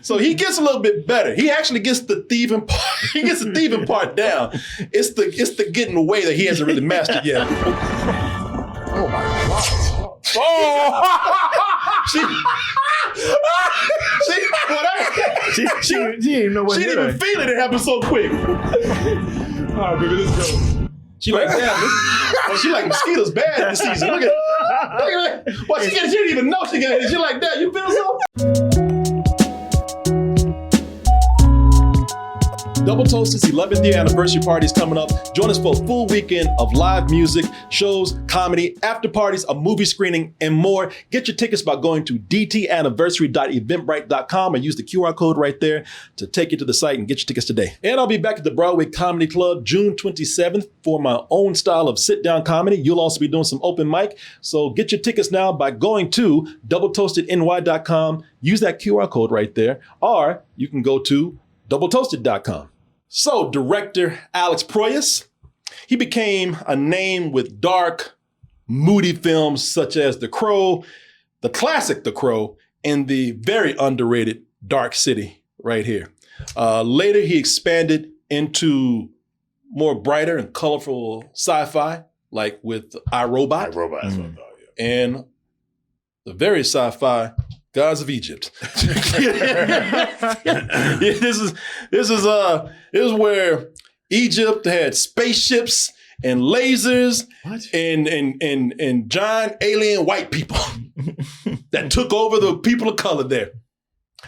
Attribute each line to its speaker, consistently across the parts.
Speaker 1: So he gets a little bit better. He actually gets the thieving part. He gets the thieving part down. It's the getting away that he hasn't really mastered yet.
Speaker 2: Oh my God.
Speaker 1: Oh! She
Speaker 3: didn't even know what
Speaker 1: she
Speaker 3: hit
Speaker 1: didn't
Speaker 3: her.
Speaker 1: even feel it. It happened so quick.
Speaker 2: All right, baby, let's go.
Speaker 1: She like, damn, she like mosquitoes bad this season. Look at that. Well, she didn't even know she got it. She like that. You feel so? Double Toasted's 11th year anniversary party is coming up. Join us for a full weekend of live music, shows, comedy, after parties, a movie screening, and more. Get your tickets by going to dtanniversary.eventbrite.com and use the QR code right there to take you to the site and get your tickets today. And I'll be back at the Broadway Comedy Club June 27th for my own style of sit-down comedy. You'll also be doing some open mic. So get your tickets now by going to doubletoastedny.com. Use that QR code right there. Or you can go to doubletoasted.com. So director Alex Proyas, he became a name with dark, moody films such as The Crow, the classic The Crow, and the very underrated Dark City right here. Later, he expanded into more brighter and colorful sci-fi, like with iRobot.
Speaker 2: iRobot, that's what I thought, yeah.
Speaker 1: And the very sci-fi Gods of Egypt. This is where Egypt had spaceships and lasers and giant alien white people that took over the people of color there.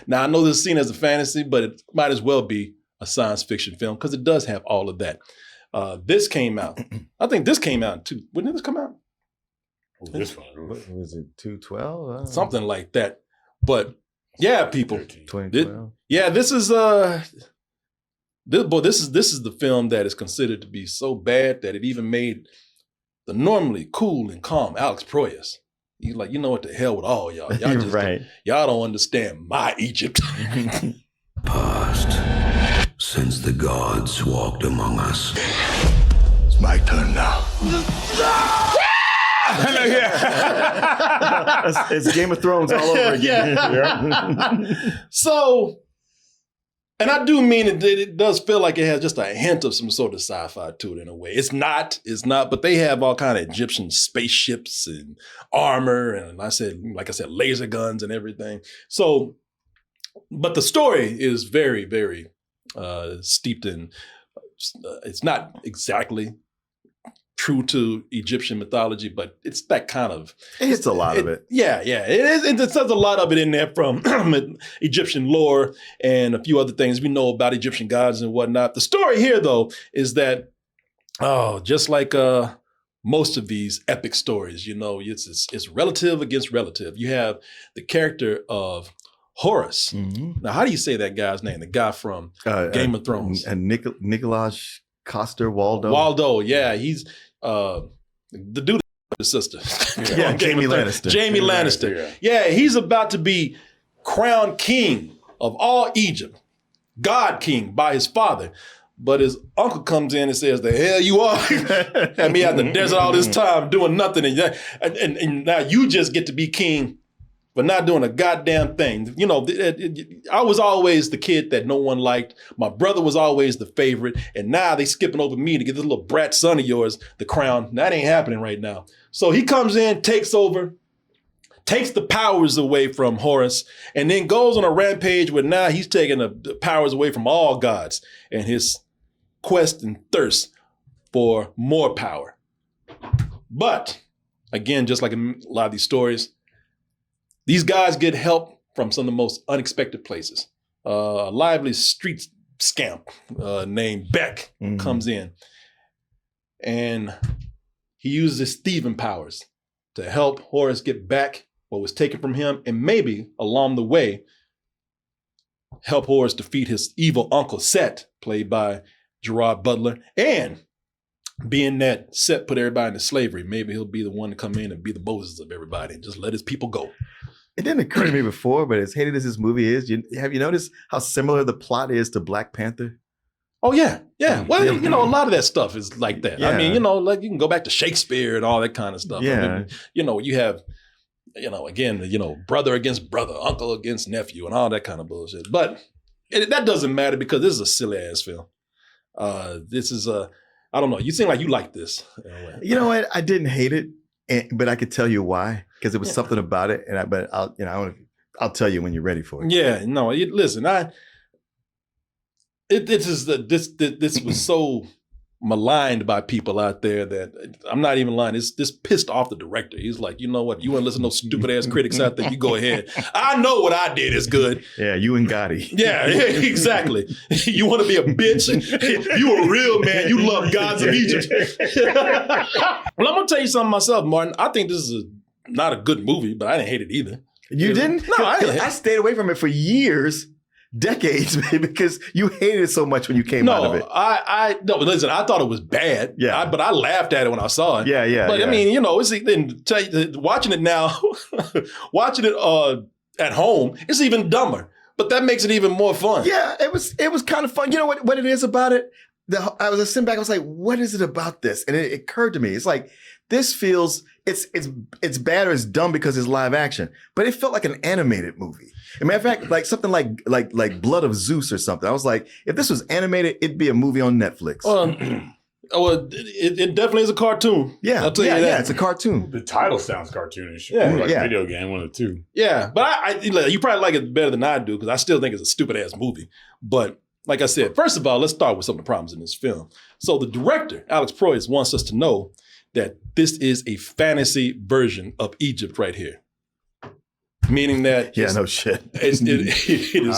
Speaker 1: Now I know this is seen as a fantasy, but it might as well be a science fiction film because it does have all of that. This came out. I think this came out too. When did this come out?
Speaker 2: This one.
Speaker 3: What was it 212?
Speaker 1: Something like that. But yeah, people.
Speaker 3: 2012.
Speaker 1: This is this is the film that is considered to be so bad that it even made the normally cool and calm Alex Proyas. He's like, you know what the hell with all y'all. Y'all just y'all don't understand my Egypt.
Speaker 4: Past, since the gods walked among us.
Speaker 2: It's my turn now.
Speaker 3: It's Game of Thrones all over again.
Speaker 1: So, and I do mean it does feel like it has just a hint of some sort of sci-fi to it in a way. It's not, but they have all kind of Egyptian spaceships and armor and like I said, laser guns and everything. So, but the story is very, very steeped in, it's not exactly true to Egyptian mythology, but it's that kind of...
Speaker 3: It's a lot of it.
Speaker 1: Yeah, it is. It says a lot of it in there from Egyptian lore and a few other things we know about Egyptian gods and whatnot. The story here, though, is that, just like most of these epic stories, you know, it's relative against relative. You have the character of Horus. Mm-hmm. Now, how do you say that guy's name? The guy from Game of Thrones.
Speaker 3: Nicholas Coster Waldo.
Speaker 1: Waldo, yeah. He's the dude his sister.
Speaker 3: Yeah, Jamie Lannister.
Speaker 1: Jamie Lannister. Yeah, he's about to be crowned king of all Egypt. God king by his father. But his uncle comes in and says, the hell you are? Had me out in the desert all this time doing nothing. And now you just get to be king but not doing a goddamn thing. You know, I was always the kid that no one liked. My brother was always the favorite. And now they skipping over me to get this little brat son of yours the crown. That ain't happening right now. So he comes in, takes over, takes the powers away from Horus, and then goes on a rampage where now he's taking the powers away from all gods and his quest and thirst for more power. But again, just like a lot of these stories, these guys get help from some of the most unexpected places. A lively street scamp named Beck comes in, and he uses his thieving powers to help Horus get back what was taken from him, and maybe along the way, help Horus defeat his evil uncle Set, played by Gerard Butler, and being that Set put everybody into slavery, maybe he'll be the one to come in and be the Moses of everybody and just let his people go.
Speaker 3: It didn't occur to me before, but as hated as this movie is, have you noticed how similar the plot is to Black Panther?
Speaker 1: Oh, yeah. Well, you know, a lot of that stuff is like that. Yeah. I mean, you know, like you can go back to Shakespeare and all that kind of stuff.
Speaker 3: Yeah.
Speaker 1: I mean, you know, you have again, brother against brother, uncle against nephew, and all that kind of bullshit. But that doesn't matter because this is a silly ass film. This is I don't know. You seem like you like this.
Speaker 3: You know what? I didn't hate it, but I could tell you why because there was something about it. But I'll tell you when you're ready for it.
Speaker 1: Yeah. No. Listen. This was so maligned by people out there that I'm not even lying. This pissed off the director. He's like, you know what? You want to listen to those stupid ass critics out there? You go ahead. I know what I did is good.
Speaker 3: Yeah, you and Gotti.
Speaker 1: Yeah, exactly. You want to be a bitch? You a real man. You love gods of Egypt. Well, I'm gonna tell you something myself, Martin. I think this is not a good movie, but I didn't hate it either.
Speaker 3: You didn't?
Speaker 1: No,
Speaker 3: I stayed away from it for years. Decades, man, because you hated it so much when you came out of it.
Speaker 1: No, listen, I thought it was bad.
Speaker 3: Yeah.
Speaker 1: But I laughed at it when I saw it.
Speaker 3: Yeah.
Speaker 1: But
Speaker 3: yeah.
Speaker 1: I mean, watching it now, watching it at home, it's even dumber. But that makes it even more fun.
Speaker 3: Yeah, it was kind of fun. You know what it is about it? I was sitting back, I was like, what is it about this? And it occurred to me, it's like, this feels, it's bad or it's dumb because it's live action, but it felt like an animated movie. As a matter of fact, like something like Blood of Zeus or something. I was like, if this was animated, it'd be a movie on Netflix.
Speaker 1: It definitely is a cartoon.
Speaker 3: Yeah,
Speaker 1: I'll tell you that.
Speaker 3: Yeah, it's a cartoon.
Speaker 2: The title sounds cartoonish.
Speaker 1: Yeah.
Speaker 2: Or like
Speaker 3: Yeah.
Speaker 2: a video game, one of the two.
Speaker 1: Yeah, but you probably like it better than I do because I still think it's a stupid ass movie. But like I said, first of all, let's start with some of the problems in this film. So the director, Alex Proyas, wants us to know that this is a fantasy version of Egypt right here. Meaning that
Speaker 3: No shit.
Speaker 1: it is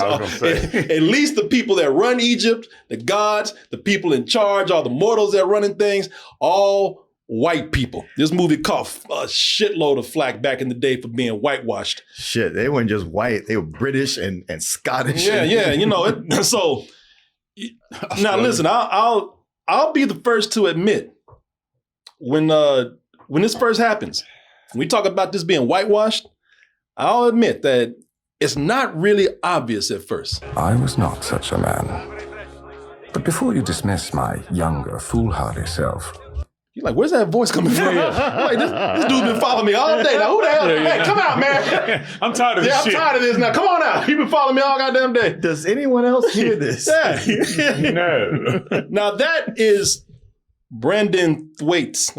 Speaker 1: at least the people that run Egypt, the gods, the people in charge, all the mortals that are running things, all white people. This movie caught a shitload of flack back in the day for being whitewashed.
Speaker 3: Shit, they weren't just white; they were British and Scottish.
Speaker 1: Yeah. So now listen, I'll be the first to admit when this first happens, when we talk about this being whitewashed, I'll admit that it's not really obvious at first.
Speaker 4: I was not such a man. But before you dismiss my younger, foolhardy self,
Speaker 1: You're like, where's that voice coming from? Like, this dude's been following me all day. Now, who the hell? Hey, come out, man.
Speaker 2: I'm tired of this shit.
Speaker 1: I'm tired of this now. Come on out. You've been following me all goddamn day.
Speaker 3: Does anyone else hear this?
Speaker 1: Yeah.
Speaker 2: No.
Speaker 1: Now, that is Brandon Thwaites,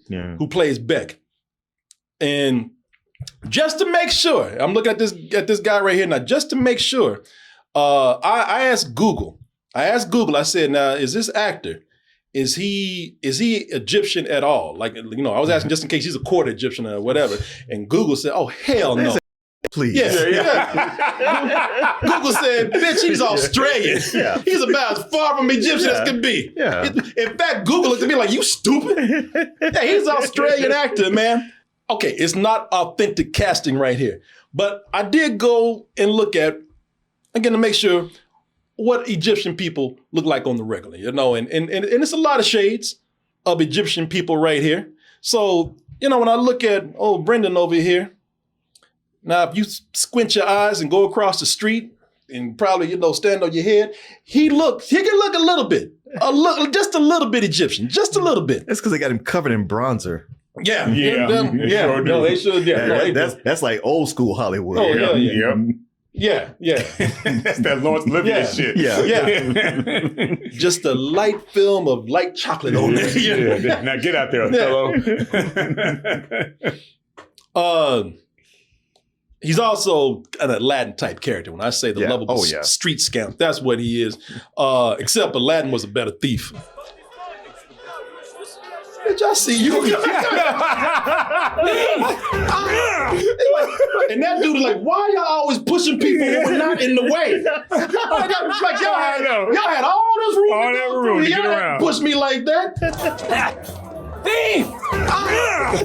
Speaker 3: Yeah.
Speaker 1: who plays Beck. And just to make sure, I'm looking at this guy right here now, just to make sure, I asked Google. I said, now, is this actor, is he Egyptian at all? Like, I was asking just in case he's a quarter Egyptian or whatever. And Google said, oh, hell no.
Speaker 3: Please.
Speaker 1: Yeah. Google said, bitch, he's Australian.
Speaker 3: Yeah.
Speaker 1: He's about as far from Egyptian as can be.
Speaker 3: Yeah.
Speaker 1: In fact, Google looked at me like, you stupid? Yeah, he's an Australian actor, man. Okay, it's not authentic casting right here. But I did go and look at, again, to make sure what Egyptian people look like on the regular, and it's a lot of shades of Egyptian people right here. So, when I look at old Brendan over here, now if you squint your eyes and go across the street and probably, stand on your head, he can look a little bit, just a little bit Egyptian, just a little bit.
Speaker 3: That's because they got him covered in bronzer.
Speaker 1: Yeah.
Speaker 2: Sure do.
Speaker 1: They should. Yeah,
Speaker 3: that's like old school Hollywood.
Speaker 1: Oh, yeah.
Speaker 2: Yep.
Speaker 1: Yeah.
Speaker 2: That's that Lawrence Olivier shit.
Speaker 1: Yeah. Just a light film of light chocolate on there.
Speaker 2: Yeah. Now get out there, fellow.
Speaker 1: He's also an Aladdin type character. When I say the lovable street scamp, that's what he is. Except Aladdin was a better thief. Bitch, I see you. And that dude is like, why y'all always pushing people who are not in the way? Like y'all had all this room.
Speaker 2: All that room to get around.
Speaker 1: Push me like that. Thief!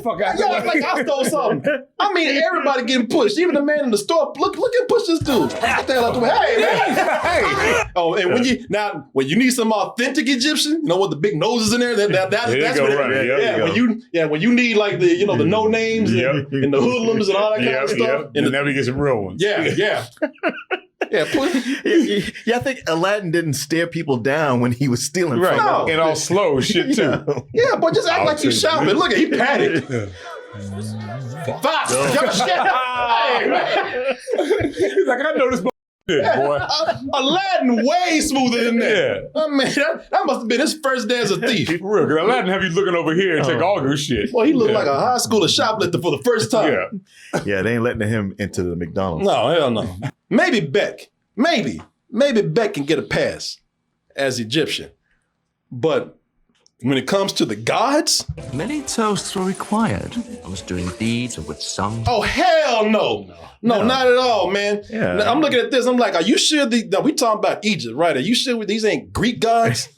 Speaker 1: Fuck out y'all like I stole something. I mean, everybody getting pushed. Even the man in the store. Look and push this dude. What the hell out the way? Hey, man. Hey. Oh, and when you need some authentic Egyptian, with the big noses in there, that's what when you need like the the no names and the hoodlums and all that kind of stuff.
Speaker 2: And then we get some real ones.
Speaker 1: Yeah. Yeah,
Speaker 3: I think Aladdin didn't stare people down when he was stealing from them.
Speaker 1: No.
Speaker 2: And all slow shit too.
Speaker 1: Yeah, but just act like you shopping. Look at he panicked. Fox, your shit. Hey, man.
Speaker 2: He's like, I know this shit, boy.
Speaker 1: Aladdin way smoother than that.
Speaker 2: Yeah.
Speaker 1: I mean, that must have been his first day as a thief.
Speaker 2: For real, because Aladdin have you looking over here and take all good shit.
Speaker 1: Boy, he looked like a high schooler shoplifter for the first time.
Speaker 2: Yeah.
Speaker 3: Yeah, they ain't letting him into the McDonald's.
Speaker 1: No, hell no. Maybe Beck. Maybe Beck can get a pass as Egyptian. But when it comes to the gods,
Speaker 5: Many toasts were required. I was doing deeds of which some.
Speaker 1: oh hell no. No, not at all, man.
Speaker 3: Yeah.
Speaker 1: Now, I'm looking at this. I'm like, are you sure? No, we talking about Egypt, right? Are you sure these ain't Greek gods?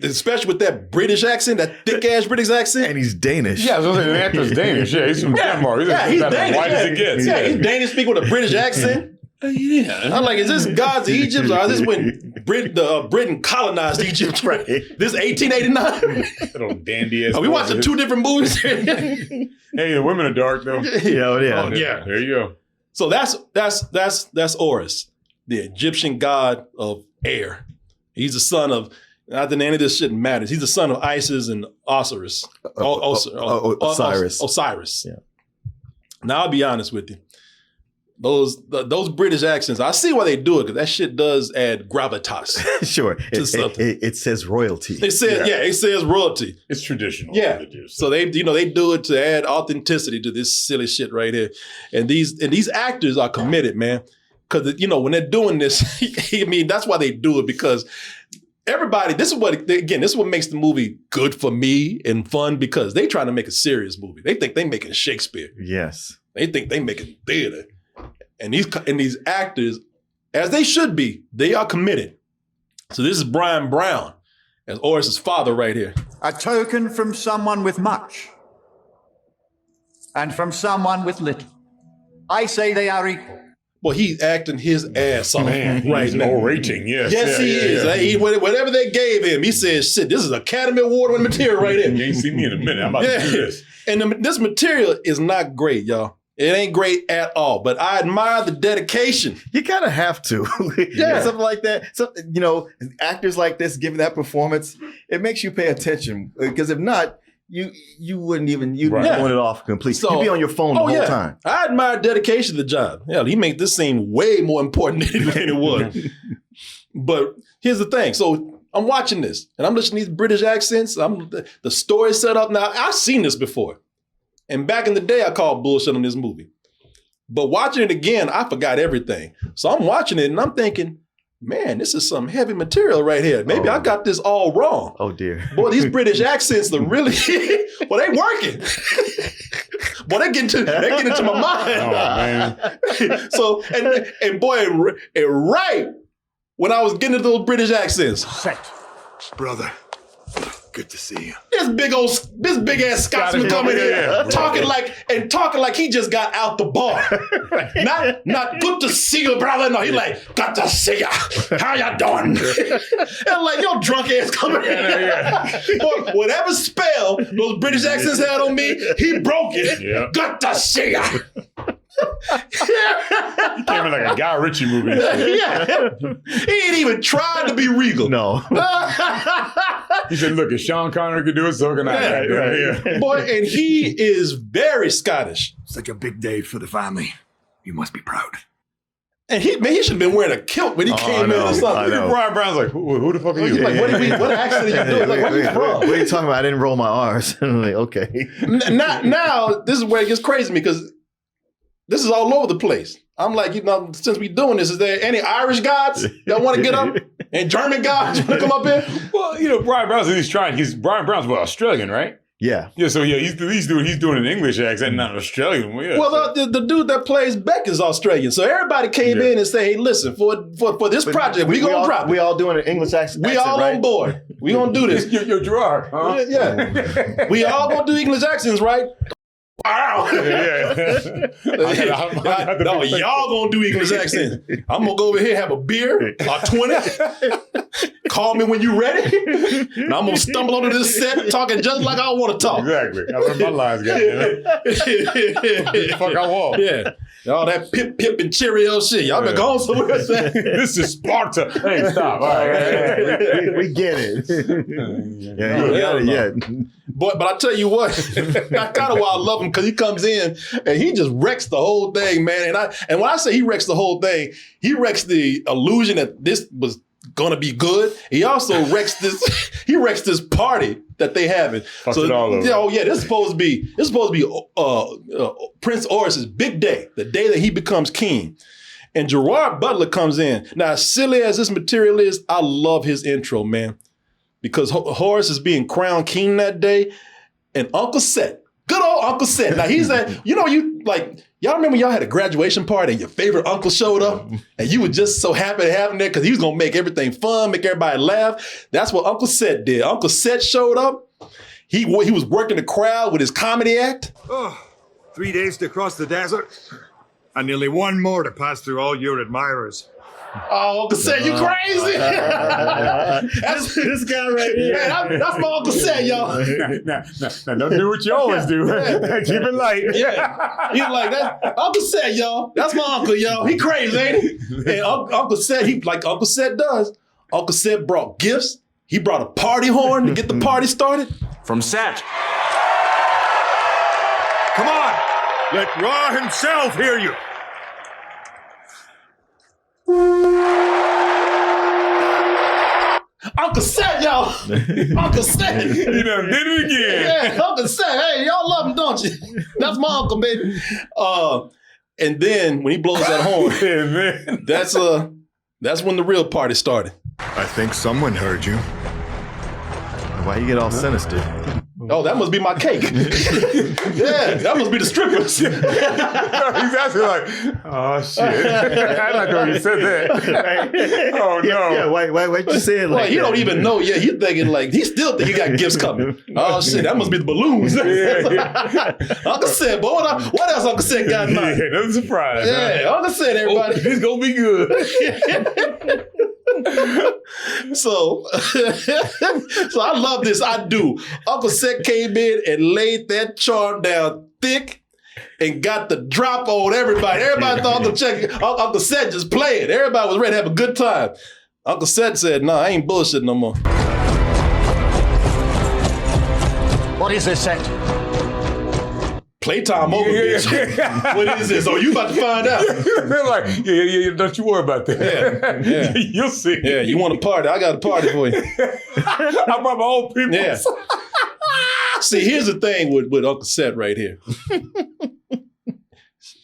Speaker 1: Especially with that British accent, that thick ass British accent.
Speaker 3: And he's Danish.
Speaker 2: Yeah, I was going to say, the actor's Danish. Yeah, he's from Denmark. He's
Speaker 1: he's
Speaker 2: about as
Speaker 1: Danish.
Speaker 2: white as it gets.
Speaker 1: Yeah, he's Danish speaking with a British accent.
Speaker 2: Yeah.
Speaker 1: I'm like, is this gods of Egypt or is this when Britain colonized Egypt?
Speaker 3: Right.
Speaker 1: This 1889?
Speaker 2: Little dandy ass.
Speaker 1: Are we watching two different movies?
Speaker 2: Hey, the women are dark though.
Speaker 3: Yeah, yeah.
Speaker 2: Oh, yeah. There you go.
Speaker 1: So that's Horus, the Egyptian god of air. He's the son of, not that any of this shit matters. He's the son of Isis and Osiris.
Speaker 3: Osiris.
Speaker 1: Osiris.
Speaker 3: Yeah.
Speaker 1: Now I'll be honest with you. Those British accents, I see why they do it because that shit does add gravitas.
Speaker 3: Sure.
Speaker 1: something.
Speaker 3: It says royalty.
Speaker 1: It says royalty.
Speaker 2: It's traditional.
Speaker 1: Yeah.
Speaker 2: What it is.
Speaker 1: So they do it to add authenticity to this silly shit right here. And these actors are committed, man. Because when they're doing this, I mean, that's why they do it, because everybody, this is what makes the movie good for me and fun, because they trying to make a serious movie. They think they making Shakespeare.
Speaker 3: Yes.
Speaker 1: They think they making theater. And these actors, as they should be, they are committed. So this is Brian Brown as Horus's father right here.
Speaker 6: A token from someone with much, and from someone with little. I say they are equal.
Speaker 1: Well, he's acting his ass off right now.
Speaker 2: Orating, yes.
Speaker 1: Yes, he is. Whatever they gave him, he says, shit, this is Academy Award-winning material right here.
Speaker 2: You ain't see me in a minute. I'm about to do this.
Speaker 1: And this material is not great, y'all. It ain't great at all, but I admire the dedication.
Speaker 3: You kind of have to.
Speaker 1: Yeah.
Speaker 3: Something like that. So, actors like this giving that performance, it makes you pay attention. Because if not, you wouldn't even, you'd be throwing it off completely.
Speaker 1: So-
Speaker 3: You'd be on your phone the whole time.
Speaker 1: I admire dedication to the job. Yeah, he made this seem way more important than it was. But here's the thing. So I'm watching this, and I'm listening to these British accents. The story set up now. I've seen this before. And back in the day, I called bullshit on this movie. But watching it again, I forgot everything. So I'm watching it and I'm thinking, man, this is some heavy material right here. Maybe I got this all wrong.
Speaker 3: Oh, dear.
Speaker 1: Boy, these British accents are really, well, they working. Boy, they get into my mind.
Speaker 2: Oh, man.
Speaker 1: So, and boy, right when I was getting into those British accents,
Speaker 7: Brother, good to see you.
Speaker 1: this big ass Scotsman coming here talking like he just got out the bar. Not good to see you, brother. No, he like, good to see you. How you doing? And like, your drunk ass coming in. Boy, whatever spell those British accents had on me, he broke it.
Speaker 2: Yeah.
Speaker 1: Good to see you.
Speaker 2: He came in like a Guy Ritchie movie.
Speaker 1: Yeah. He ain't even tried to be regal.
Speaker 3: No.
Speaker 2: He said, look, if Sean Connery could do it, so can I. Yeah.
Speaker 1: Boy, and he is very Scottish.
Speaker 7: Such a big day for the family. You must be proud.
Speaker 1: And he should have been wearing a kilt when he came in or something.
Speaker 3: I know.
Speaker 2: Brian Brown's like, who the fuck are you?
Speaker 1: He's like, what accent are you doing? Like, where you from?
Speaker 3: What are you talking about? I didn't roll my R's. I'm like, okay.
Speaker 1: Now, this is where it gets crazy to me, because this is all over the place. I'm like, since we doing this, is there any Irish gods that want to get up? And German gods want to come up here?
Speaker 2: Well, Brian Brown's Brian Brown's Australian, right?
Speaker 3: Yeah.
Speaker 2: Yeah, so he's doing an English accent, not an Australian one. Yeah,
Speaker 1: Well, the dude that plays Beck is Australian. So everybody came in and said, hey, listen, for this project, we going to drop it.
Speaker 3: We all doing an English accent.
Speaker 1: We all
Speaker 3: right?
Speaker 1: on board. We going to do this.
Speaker 2: You're Gerard, huh?
Speaker 1: Yeah. We all going to do English accents, right? Wow. No, y'all gonna do English accents. I'm gonna go over here, have a beer, or 20, Call me when you're ready. And I'm going to stumble onto this set talking just like I want to talk.
Speaker 2: Exactly. I learned my lines, goddamn. Fuck I want.
Speaker 1: Yeah. All that pip and Cheerio shit. Y'all been going somewhere.
Speaker 2: This is Sparta. Hey, stop. All right.
Speaker 3: We get it. Yeah, you got it yet.
Speaker 1: But I tell you what, that's kind of why I love him, because he comes in and he just wrecks the whole thing, man. And when I say he wrecks the whole thing, he wrecks the illusion that this was gonna be good. He also wrecks this party that they having.
Speaker 2: Fucked it all over.
Speaker 1: Yeah, oh yeah, this is supposed to be Prince Horus's big day, the day that he becomes king. And Gerard Butler comes in. Now, as silly as this material is, I love his intro, man. Because Horus is being crowned king that day, and Uncle Set, good old Uncle Set. Now he's at, y'all remember y'all had a graduation party and your favorite uncle showed up, and you were just so happy to have him there because he was gonna make everything fun, make everybody laugh. That's what Uncle Set did. Uncle Set showed up. He was working the crowd with his comedy act.
Speaker 7: Oh, 3 days to cross the desert, and nearly one more to pass through all your admirers.
Speaker 1: Oh, Uncle Set, you crazy? That's
Speaker 3: This guy right here.
Speaker 1: Man, that's my Uncle Set, y'all.
Speaker 2: Now, don't do what you always do. Keep it light.
Speaker 1: Yeah. He's like, that's Uncle Set, y'all. That's my uncle, y'all. He crazy, ain't he? And Uncle Set, like Uncle Set does. Uncle Set brought gifts. He brought a party horn to get the party started.
Speaker 5: From Set.
Speaker 7: Come on, let Ra himself hear you.
Speaker 1: Uncle Set, y'all. Uncle Set.
Speaker 2: You done did it again.
Speaker 1: Yeah, Uncle Set. Hey, y'all love him, don't you? That's my uncle, baby. And then when he blows that horn, that's when the real party started.
Speaker 7: I think someone heard you.
Speaker 3: Why you get all sinister?
Speaker 1: Oh, that must be my cake. Yeah, that must be the strippers.
Speaker 2: He's actually like, oh shit. I like when you said that. Oh no.
Speaker 3: Yeah, why'd you say it like
Speaker 1: He
Speaker 3: that?
Speaker 1: don't even know. Yeah, he's thinking like, he still think he got gifts coming. Oh shit, that must be the balloons. Uncle Set, boy, what else Uncle Set got in mind?
Speaker 2: Yeah, that's a surprise.
Speaker 1: Yeah, Uncle Set, everybody.
Speaker 2: It's gonna be good.
Speaker 1: So I love this. I do. Uncle Set came in and laid that charm down thick and got the drop on everybody. Everybody thought Uncle Set just playing. Everybody was ready to have a good time. Uncle Set said, "No, I ain't bullshit no more."
Speaker 6: What is this, Set?
Speaker 1: Playtime over, bitch. What is this? Oh, you about to find out.
Speaker 2: They're like, yeah, don't you worry about that.
Speaker 1: Yeah.
Speaker 2: You'll see.
Speaker 1: Yeah, you want a party? I got a party for you.
Speaker 2: I brought my own people.
Speaker 1: Yeah. See, here's the thing with Uncle Set right here.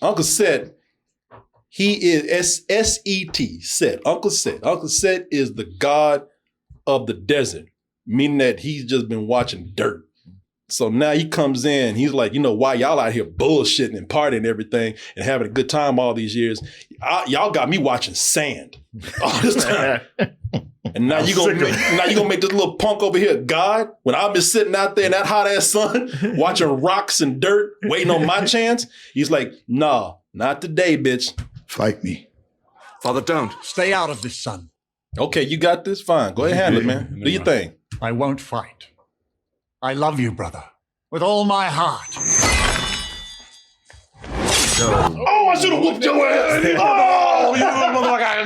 Speaker 1: Uncle Set, he is S-E-T, Set. Uncle Set. Uncle Set is the god of the desert, meaning that he's just been watching dirt. So now he comes in, he's like, why y'all out here bullshitting and partying and everything and having a good time all these years? Y'all got me watching sand all this time. And now you're gonna make this little punk over here God when I've been sitting out there in that hot ass sun watching rocks and dirt, waiting on my chance. He's like, nah, not today, bitch.
Speaker 7: Fight me.
Speaker 5: Father, don't.
Speaker 6: Stay out of this, son.
Speaker 1: Okay, you got this? Fine. Go ahead, handle it, man. Do your thing.
Speaker 6: I won't fight. I love you, brother, with all my heart.
Speaker 1: Oh, I should have whooped your ass. Oh, you little motherfucker. I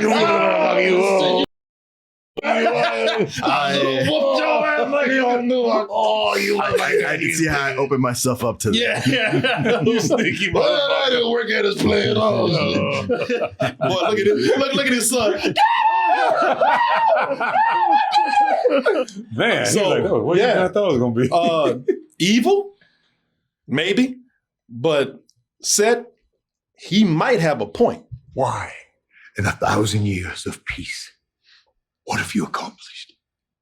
Speaker 1: whooped your ass like you don't know. Oh, you look like
Speaker 3: I can see how I opened myself up to that.
Speaker 1: Yeah. You sneaky motherfucker. I didn't work at his playing. Oh, boy, look at this. Look at his son.
Speaker 2: Man,
Speaker 1: So,
Speaker 2: like, what you thought it was going to be?
Speaker 1: Evil? Maybe. But Set, he might have a point.
Speaker 7: Why? In 1,000 years of peace, what have you accomplished?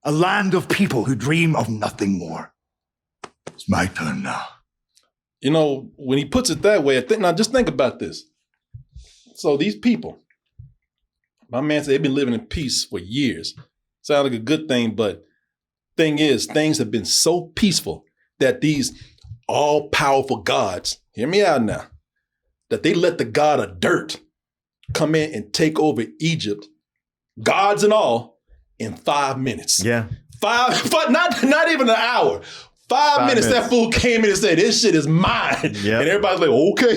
Speaker 7: A land of people who dream of nothing more. It's my turn now.
Speaker 1: When he puts it that way, now just think about this. So these people, my man said they've been living in peace for years. Sounds like a good thing, but thing is, things have been so peaceful that these all-powerful gods, hear me out now, that they let the god of dirt come in and take over Egypt, gods and all, in 5 minutes.
Speaker 3: Yeah.
Speaker 1: Not even an hour. 5 minutes, that fool came in and said, this shit is mine.
Speaker 3: Yep.
Speaker 1: And everybody's like, okay.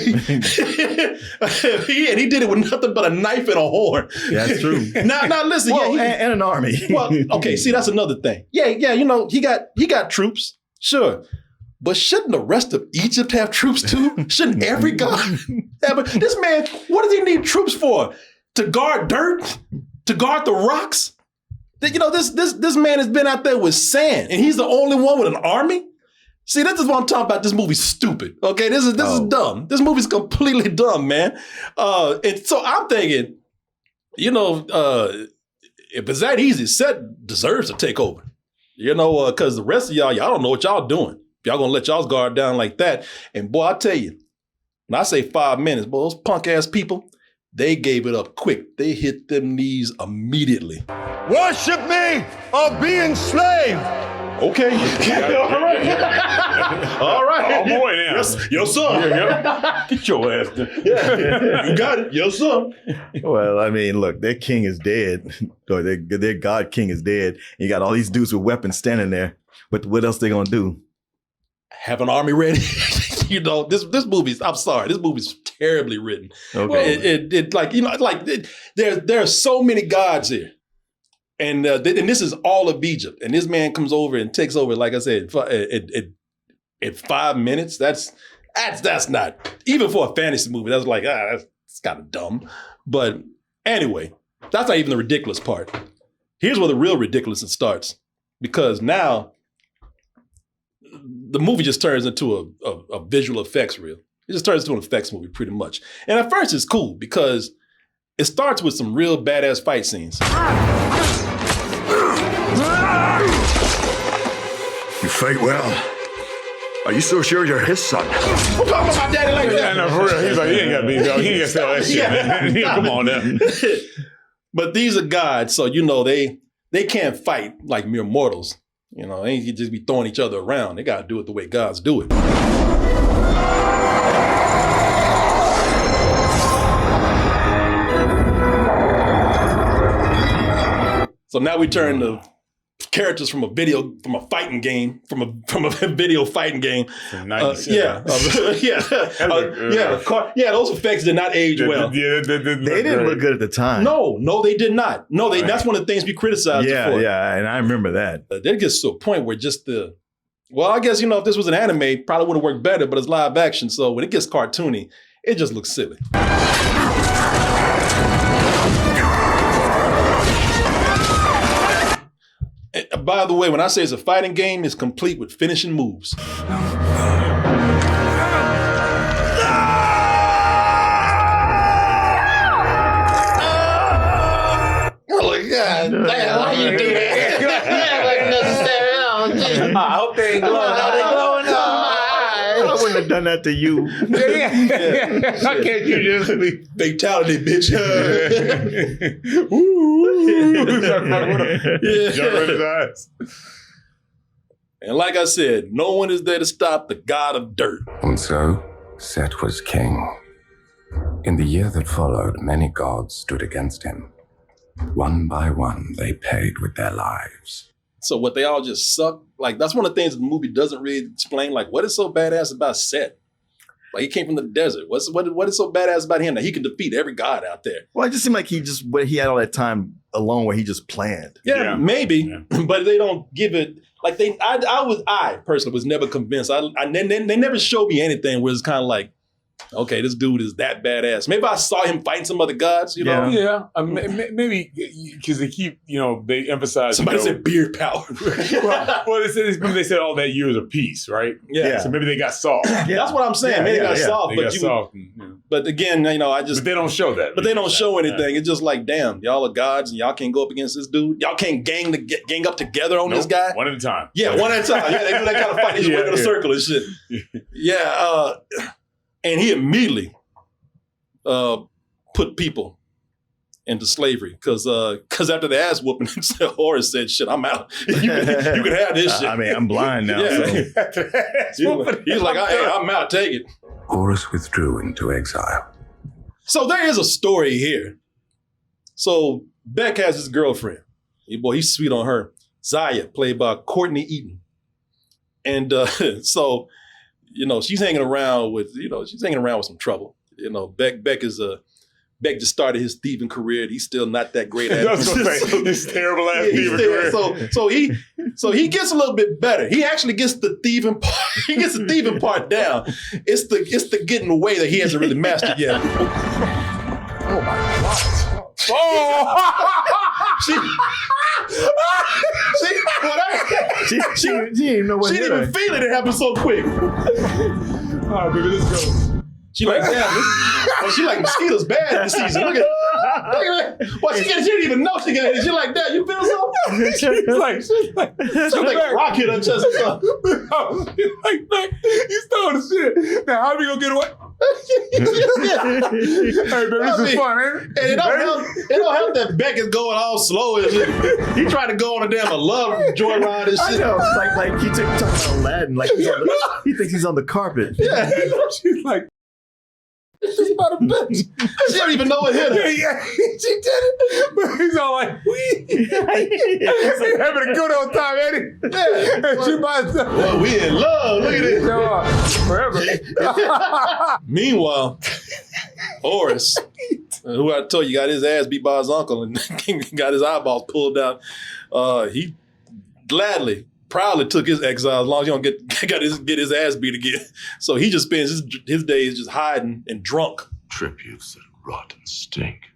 Speaker 1: he did it with nothing but a knife and a horn.
Speaker 3: That's true.
Speaker 1: Now listen.
Speaker 3: Well, and an army.
Speaker 1: Well, okay, see, that's another thing. Yeah, you know, he got troops, sure. But shouldn't the rest of Egypt have troops too? Shouldn't every god have? This man, what does he need troops for? To guard dirt? To guard the rocks? You know, this man has been out there with sand, and he's the only one with an army? See, this is what I'm talking about. This movie's stupid. Okay, this is dumb. This movie's completely dumb, man. And so I'm thinking, you know, if it's that easy, Set deserves to take over. You know, because the rest of y'all don't know what y'all doing. Y'all gonna let y'all's guard down like that. And boy, I tell you, when I say 5 minutes, boy, those punk ass people, they gave it up quick. They hit them knees immediately.
Speaker 7: Worship me or be enslaved.
Speaker 1: Okay. All right. All right.
Speaker 2: Oh boy, now.
Speaker 1: Yes, sir.
Speaker 2: Get your ass down.
Speaker 1: Yeah. You got it. Yes, sir.
Speaker 3: Well, I mean, look, their king is dead. Or their god king is dead. You got all these dudes with weapons standing there. But what else they gonna do?
Speaker 1: Have an army ready. You know, this movie's, I'm sorry, this movie's terribly written.
Speaker 3: Okay.
Speaker 1: There are so many gods here. And this is all of Egypt. And this man comes over and takes over, like I said, at 5 minutes. That's not, even for a fantasy movie, that's like, that's kind of dumb. But anyway, that's not even the ridiculous part. Here's where the real ridiculousness starts. Because now, the movie just turns into a visual effects reel. It just turns into an effects movie pretty much. And at first it's cool because it starts with some real badass fight scenes.
Speaker 7: You fight well. Are you so sure you're his son?
Speaker 1: Who talking about my daddy like that?
Speaker 2: No, for real. He's like, he ain't got to be, he ain't got to sell that shit, man. Come on now.
Speaker 1: But these are gods, so you know they can't fight like mere mortals. You know, they ain't just be throwing each other around. They got to do it the way gods do it. So now we turn to characters from a fighting game, from a video fighting game. Yeah, those effects did not age well.
Speaker 3: They didn't look good at the time.
Speaker 1: No, they did not. No, that's one of the things we criticized it for.
Speaker 3: Yeah, and I remember that.
Speaker 1: It gets to a point where I guess, you know, if this was an anime, probably would have worked better, but it's live action, so when it gets cartoony, it just looks silly. By the way, when I say it's a fighting game, it's complete with finishing moves. Oh my God! Damn, why you do that?
Speaker 3: I hope they ain't glowing. I wouldn't have done that to you.
Speaker 2: How can't you just be
Speaker 1: fatality, bitch?
Speaker 2: Jump in his eyes.
Speaker 1: And like I said, no one is there to stop the god of dirt.
Speaker 4: And so, Set was king. In the year that followed, many gods stood against him. One by one, they paid with their lives.
Speaker 1: So what, they all just suck? Like, that's one of the things the movie doesn't really explain. Like, what is so badass about Set? Like, he came from the desert. What is so badass about him that he can defeat every god out there?
Speaker 3: Well, it just seemed like he had all that time alone where he just planned.
Speaker 1: Yeah. Maybe, but they don't give it. Like, I personally was never convinced. They never showed me anything where it's kind of like, okay, this dude is that badass. Maybe I saw him fighting some other gods, you know?
Speaker 2: Yeah. Maybe because they keep, they emphasize.
Speaker 1: Somebody said beard power.
Speaker 2: well, they said all that years of peace, right?
Speaker 1: Yeah.
Speaker 2: So maybe they got soft.
Speaker 1: Yeah. That's what I'm saying. Maybe they got soft.
Speaker 2: They got soft.
Speaker 1: But again,
Speaker 2: But they don't show that.
Speaker 1: But they don't show anything. It's just like, damn, y'all are gods and y'all can't go up against this dude. Y'all can't gang up together on this guy.
Speaker 2: One at a time.
Speaker 1: Yeah, one at a time. Yeah, they do that kind of fight. They just work in a circle and shit. Yeah. And he immediately put people into slavery because after the ass whooping, Horus said, "Shit, I'm out. you can have this shit."
Speaker 3: I mean, I'm blind now.
Speaker 1: Yeah.
Speaker 3: So.
Speaker 1: He's like, "Hey, I'm out. Take it."
Speaker 4: Horus withdrew into exile. So
Speaker 1: there is a story here. So Beck has his girlfriend. Boy, he's sweet on her. Zaya, played by Courtney Eaton. And so, she's hanging around with some trouble. Beck just started his thieving career. He's still not that great at it.
Speaker 2: His terrible ass thieving career.
Speaker 1: So he gets a little bit better. He actually gets the thieving part. He gets the thieving part down. It's the getting away that he hasn't really mastered yet.
Speaker 2: Oh my God.
Speaker 3: She didn't even know what
Speaker 1: she
Speaker 3: hit
Speaker 1: didn't
Speaker 3: her.
Speaker 1: even feel it. It happened so quick.
Speaker 2: All right, baby, let's go.
Speaker 1: She like, damn, she like mosquitoes bad this season. Look at well, she didn't even know she got it. She like, damn, you feel something? She's like rock hit her chest or something.
Speaker 2: You stole the shit. Now how we gonna get away? Hey, baby, this is fun, ain't it?
Speaker 1: And it don't help that Beck is going all slow and shit. He tried to go on a damn love joyride and shit.
Speaker 3: I know, like he talking about Aladdin, like he thinks he's on the carpet.
Speaker 1: Yeah.
Speaker 2: She's like,
Speaker 1: She's about a bitch. She don't even know what hit her.
Speaker 2: yeah, she did it. But he's all like, he's having a good old time, ain't he?
Speaker 1: Yeah.
Speaker 2: And she by herself.
Speaker 1: Well, we in love. Look at this.
Speaker 2: Forever.
Speaker 1: Meanwhile, Horus, who I told you got his ass beat by his uncle and got his eyeballs pulled out, he proudly took his exile as long as he don't get his ass beat again. So he just spends his days just hiding and drunk.
Speaker 8: Tributes that rot and stink.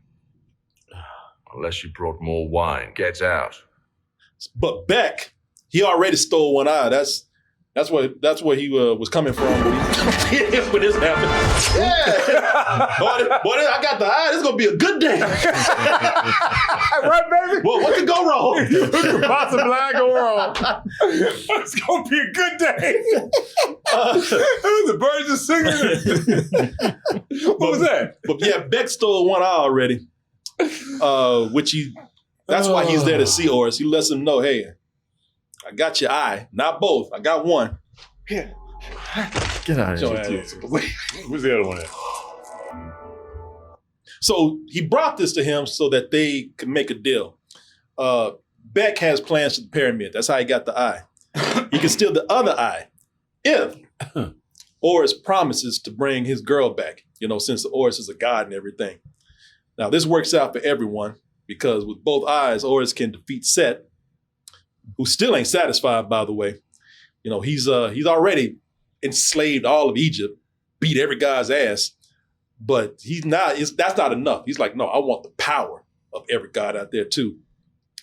Speaker 8: Unless you brought more wine. Get out.
Speaker 1: But Beck, he already stole one eye. That's where he was coming from when this happened. Yeah. Boy, I got the eye. This is going to be a good day.
Speaker 2: Right, baby?
Speaker 1: Well, what could go wrong?
Speaker 2: What could possibly go wrong? It's going to be a good day. The birds are singing. What was that?
Speaker 1: But yeah, Beck stole one eye already, that's why he's there to see Horus. He lets him know, hey, I got your eye, not both. I got one.
Speaker 3: Get out of here.
Speaker 2: Where's the other one at?
Speaker 1: So he brought this to him so that they could make a deal. Beck has plans for the pyramid. That's how he got the eye. He can steal the other eye if Horus promises to bring his girl back, since Horus is a god and everything. Now, this works out for everyone because with both eyes, Horus can defeat Set, who still ain't satisfied, by the way. He's already enslaved all of Egypt, beat every guy's ass, but that's not enough. He's like, no, I want the power of every god out there too.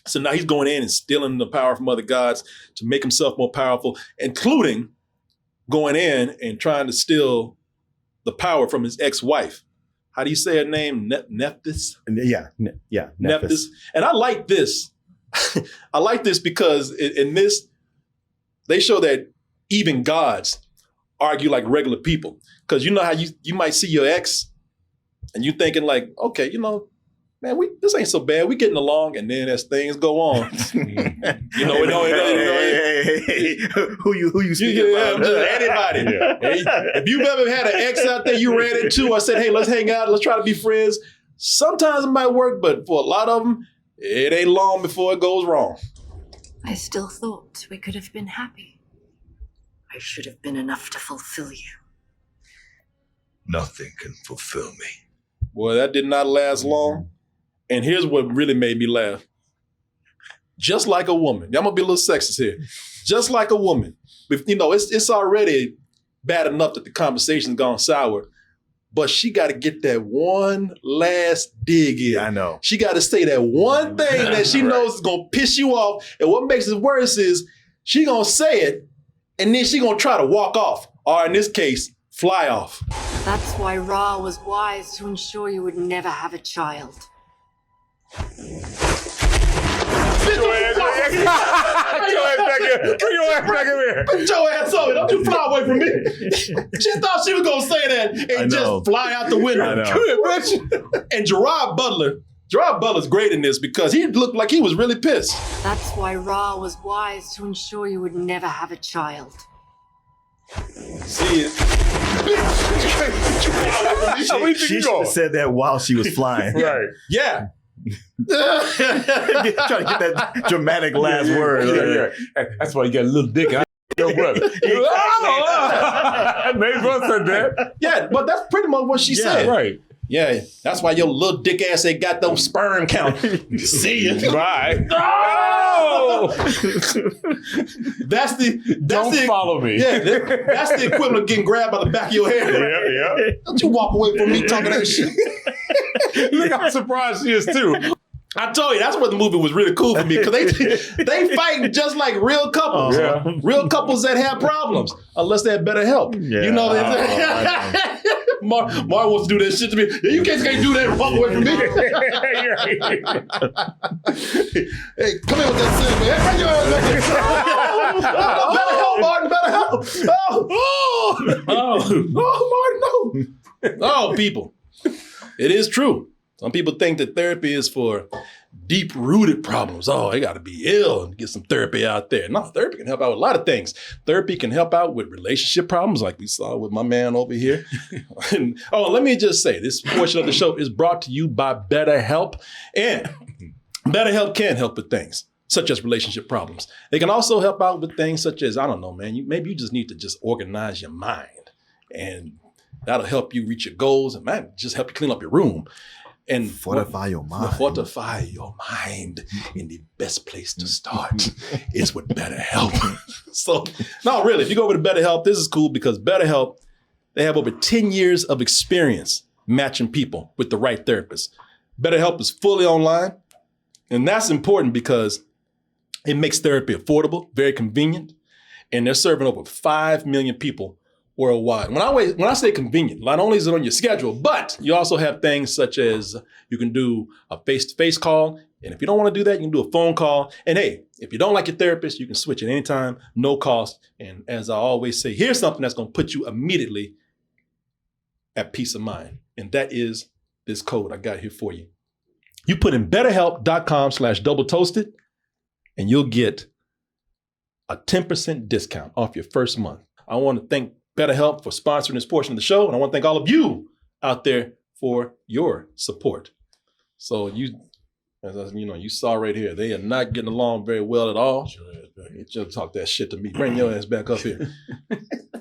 Speaker 1: So now he's going in and stealing the power from other gods to make himself more powerful, including going in and trying to steal the power from his ex-wife. How do you say her name? Nephthys?
Speaker 3: Yeah,
Speaker 1: Nephthys. And I like this. I like this because in this, they show that even gods argue like regular people. Because you know how you might see your ex and you thinking like, okay, man, this ain't so bad. We getting along. And then as things go on,
Speaker 3: Hey, who you speaking about?
Speaker 1: Anybody. Yeah. Hey, if you've ever had an ex out there you ran into, I said, hey, let's hang out. Let's try to be friends. Sometimes it might work, but for a lot of them, it ain't long before it goes wrong.
Speaker 9: I still thought we could have been happy. I should have been enough to fulfill you.
Speaker 7: Nothing can fulfill me.
Speaker 1: Boy, that did not last long. And here's what really made me laugh. Just like a woman. I'm going to be a little sexist here. Just like a woman. It's already bad enough that the conversation's gone sour. But she got to get that one last dig in.
Speaker 3: I know.
Speaker 1: She got to say that one thing that she knows is going to piss you off. And what makes it worse is she going to say it, and then she going to try to walk off. Or in this case, fly off.
Speaker 9: That's why Ra was wise to ensure you would never have a child.
Speaker 2: Get your ass back here. Bring your ass back here.
Speaker 1: Put your ass over. Don't you fly away from me. She thought she was going to say that and just fly out the window.
Speaker 3: I know.
Speaker 1: Bitch. And Gerard Butler's great in this because he looked like he was really pissed.
Speaker 9: That's why Ra was wise to ensure you would never have a child.
Speaker 1: See it.
Speaker 3: She should have said that while she was flying.
Speaker 2: Right.
Speaker 1: Yeah.
Speaker 3: Trying to get that dramatic last word.
Speaker 2: Yeah. That's why you got a little dick. Your brother. Maybe brother said that.
Speaker 1: Yeah, but that's pretty much what she said.
Speaker 2: Right.
Speaker 1: Yeah, that's why your little dick ass ain't got no sperm count. See ya.
Speaker 2: Bye.
Speaker 1: Oh! Don't
Speaker 2: follow me.
Speaker 1: Yeah, that's the equivalent of getting grabbed by the back of your head.
Speaker 2: Yeah.
Speaker 1: Don't you walk away from me talking that shit.
Speaker 2: Look how surprised she is too.
Speaker 1: I told you, that's where the movie was really cool for me because they fighting just like real couples.
Speaker 2: Yeah.
Speaker 1: Real couples that have problems, unless they have better help.
Speaker 3: Yeah.
Speaker 1: You know Mar wants to do that shit to me. Yeah, you can't do that and walk away from me. Hey, come here with that shit, man. Hey, bring your ass back here. Better help, Martin. Better help. Martin, no. Oh, people. It is true. Some people think that therapy is for deep-rooted problems. Oh, they got to be ill and get some therapy out there. No, therapy can help out with a lot of things. Therapy can help out with relationship problems like we saw with my man over here. And, let me just say, this portion of the show is brought to you by BetterHelp. And BetterHelp can help with things such as relationship problems. They can also help out with things such as, I don't know, man, maybe you just need to just organize your mind. And that'll help you reach your goals and, man, just help you clean up your room. And
Speaker 3: fortify your mind.
Speaker 1: Fortify your mind. And the best place to start is with BetterHelp. So, no, really, if you go over to BetterHelp, this is cool because BetterHelp, they have over 10 years of experience matching people with the right therapist. BetterHelp is fully online. And that's important because it makes therapy affordable, very convenient. And they're serving over 5 million people worldwide. When I say convenient, not only is it on your schedule, but you also have things such as you can do a face-to-face call. And if you don't want to do that, you can do a phone call. And hey, if you don't like your therapist, you can switch at any time, no cost. And as I always say, here's something that's going to put you immediately at peace of mind. And that is this code I got here for you. You put in betterhelp.com/doubletoasted and you'll get a 10% discount off your first month. I want to thank BetterHelp for sponsoring this portion of the show. And I want to thank all of you out there for your support. So you saw right here, they are not getting along very well at all. You just talk that shit to me. Bring your ass back up here.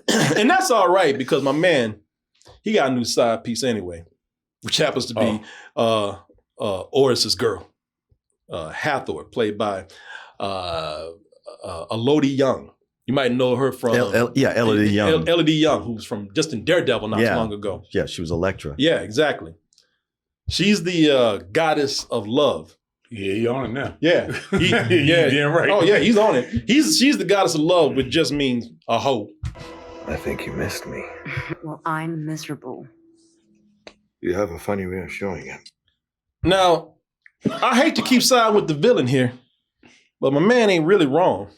Speaker 1: And that's all right because my man, he got a new side piece anyway, which happens to be Horus's girl, Hathor, played by Elodie Young. You might know her from
Speaker 3: Elodie Young.
Speaker 1: Elodie Young, who's from just in Daredevil not too long ago.
Speaker 3: Yeah, she was Elektra.
Speaker 1: Yeah, exactly. She's the goddess of love.
Speaker 2: Yeah, he on it now.
Speaker 1: Yeah,
Speaker 2: yeah, right.
Speaker 1: Oh yeah, he's on it. She's the goddess of love, which just means a hoe.
Speaker 10: I think you missed me.
Speaker 9: Well, I'm miserable.
Speaker 10: You have a funny way of showing it.
Speaker 1: Now, I hate to keep siding with the villain here, but my man ain't really wrong.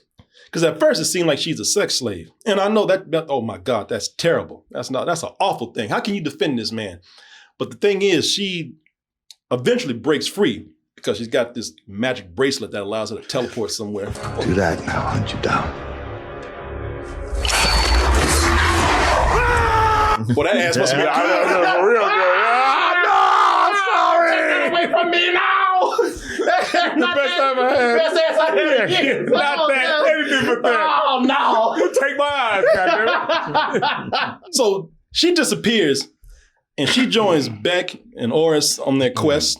Speaker 1: Because at first it seemed like she's a sex slave. And I know that, oh my God, that's terrible. That's an awful thing. How can you defend this man? But the thing is, she eventually breaks free because she's got this magic bracelet that allows her to teleport somewhere.
Speaker 7: Do that and I'll hunt you down.
Speaker 1: Well, that ass must be
Speaker 2: for real good.
Speaker 1: Get away from me now!
Speaker 2: The best time I had.
Speaker 1: Best ass I had.
Speaker 2: Not that. Anything but that.
Speaker 1: Oh, no.
Speaker 2: Take my eyes, goddammit.
Speaker 1: So she disappears and she joins Beck and Horus on their quest,